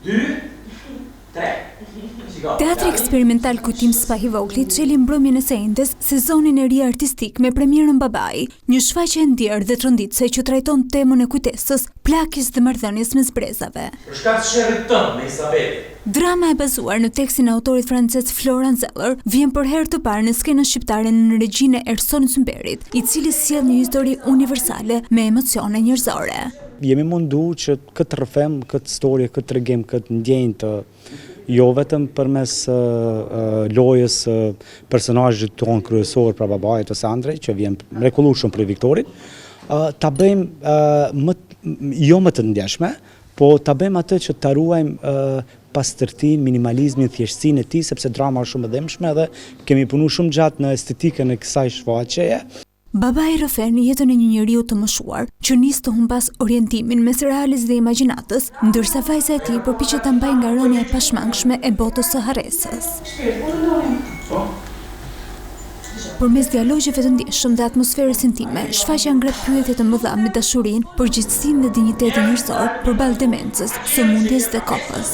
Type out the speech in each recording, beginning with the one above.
2, 3. Teatri eksperimental Kujtim Spa i Voglit çeli mbrëmjen e së enjtes sezonin e ri artistik me premierën Babai, një shfaqje e ndjerë dhe tronditëse që trajton temën e kujtesës, plakjes dhe marrëdhënies mes brezave. Për shkak të sherrit tënd me Isabelin. Drama e bazuar në tekstin e autorit francez Florent Zeller vjen për herë të parë në skenën shqiptare në regjinë e Erson Zymberit, i cili sjell një histori universale me emocione njerëzore. Jemi mundu që këtë rrëfem, këtë historie, këtë tregim, këtë ndjenjë të jo vetëm përmes lojës personazhit tonë kryesor pra babait ose Andrej, që vjen mrekullueshëm për Viktorin, ta bëjmë jo më të ndjeshme, po ta bëjmë atë që ta ruajmë pastërtinë, minimalizmin, thjeshtësinë e tij, sepse drama është shumë e dëmshme dhe kemi punuar shumë gjatë në estetikën e kësaj shfaqjeje. Babai rrëfen jetën e një njeriu të moshuar, që nis të humpas orientimin mes realis dhe imagjinatës, ndërsa vajza e tij përpiqet ta mbajë nga rënja e pashmangshme e botës së harresës. Përmes dialogjeve të ndjeshëm dhe atmosferës intime, shfaqja ngret pyetje të mëdha me dashurinë, përgjegjësinë dhe dinjitetin njerëzor përballë demencës, sëmundjes dhe kohës.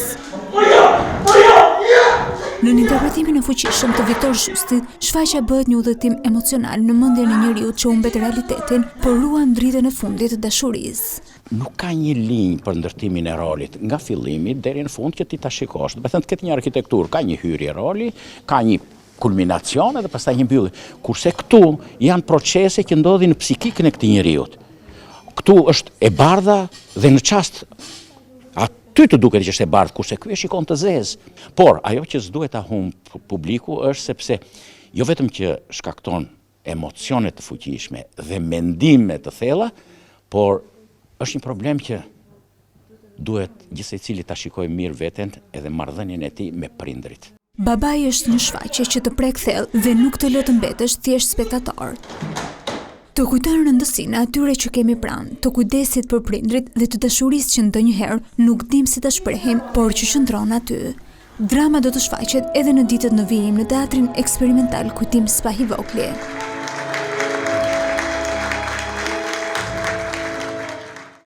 Në interpretimin e fuqishëm të Viktor Zhustit, shfaqja bëhet një udhëtim emocional në mendjen e njeriu që humbet realitetin, por ruan dritën e fundit të dashurisë. Nuk ka një linjë për ndërtimin e rolit, nga fillimi deri në fund që ti ta shikosh. Do të thënë të ketë një arkitekturë, ka një hyrje roli, ka një kulminacion dhe pastaj një mbyllje. Kurse këtu janë procese që ndodhin në psikikën e këtij njeriu. Këtu është e bardha dhe në çast ty të duket që është e bardhë, kurse ky e shikon të zezë. Por ajo që s'duhet ta humb publiku është sepse jo vetëm që shkakton emocione të fuqishme dhe mendime të thella, por është një problem që duhet gjithsecili ta shikojë mirë veten edhe marrëdhënien e tij me prindrit. Babai është një shfaqje që të prek thellë dhe nuk të lë të mbetesh thjesht spektator. Të kujton rëndësinë atyre që kemi pranë, të kujdesit për prindrit dhe të dashurisë që ndonjëherë nuk dim si ta shprehim, por që qëndron aty. Drama do të shfaqet edhe në ditët në vijim në teatrin eksperimental Kujtim Spa i Voglit.